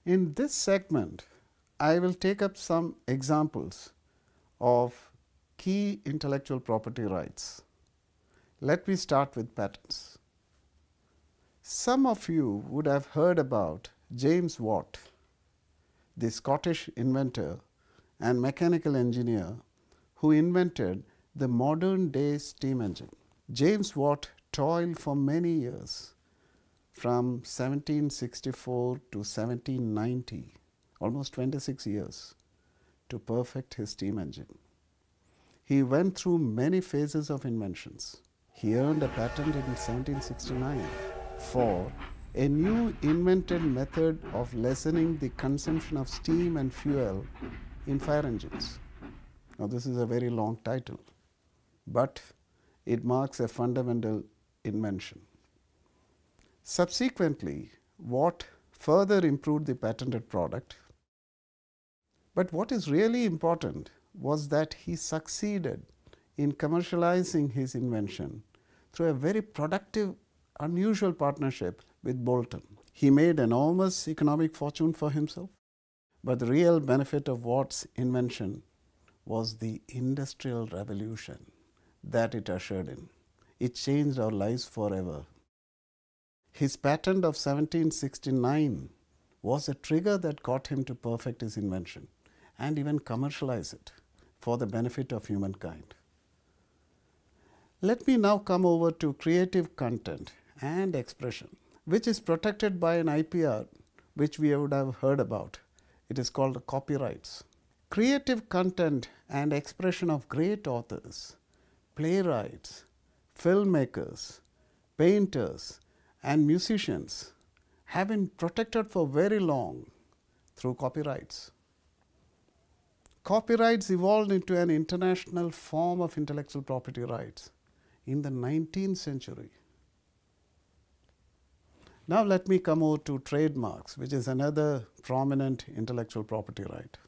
In this segment, I will take up some examples of key intellectual property rights. Let me start with patents. Some of you would have heard about James Watt, the Scottish inventor and mechanical engineer who invented the modern day steam engine. James Watt toiled for many years from 1764 to 1790, almost 26 years, to perfect his steam engine. He went through many phases of inventions. He earned a patent in 1769 for a new invented method of lessening the consumption of steam and fuel in fire engines. Now, this is a very long title, but it marks a fundamental invention. Subsequently, Watt further improved the patented product, but what is really important was that he succeeded in commercializing his invention through a very productive, unusual partnership with Bolton. He made enormous economic fortune for himself, but the real benefit of Watt's invention was the industrial revolution that it ushered in. It changed our lives forever. His patent of 1769 was a trigger that got him to perfect his invention and even commercialize it for the benefit of humankind. Let me now come over to creative content and expression, which is protected by an IPR which we would have heard about. It is called copyrights. Creative content and expression of great authors, playwrights, filmmakers, painters, and musicians have been protected for very long through copyrights. Copyrights evolved into an international form of intellectual property rights in the 19th century. Now let me come over to trademarks, which is another prominent intellectual property right.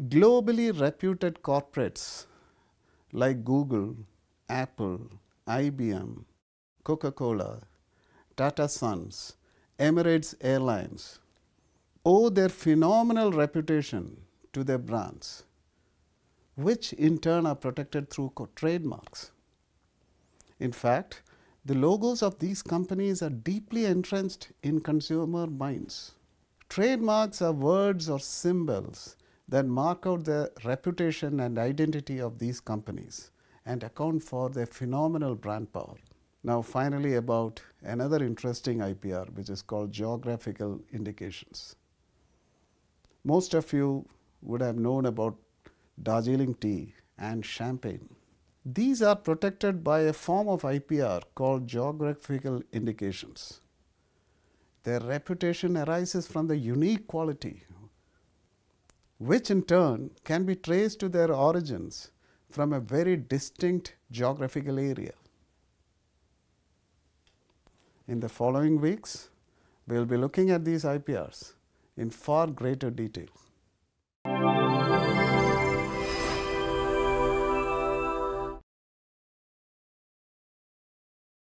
Globally reputed corporates like Google, Apple, IBM, Coca-Cola, Tata Sons, Emirates Airlines owe their phenomenal reputation to their brands, which in turn are protected through trademarks. In fact, the logos of these companies are deeply entrenched in consumer minds. Trademarks are words or symbols that mark out the reputation and identity of these companies and account for their phenomenal brand power. Now, finally, about another interesting IPR, which is called geographical indications. Most of you would have known about Darjeeling tea and champagne. These are protected by a form of IPR called geographical indications. Their reputation arises from the unique quality, which in turn can be traced to their origins from a very distinct geographical area. In the following weeks, we will be looking at these IPRs in far greater detail.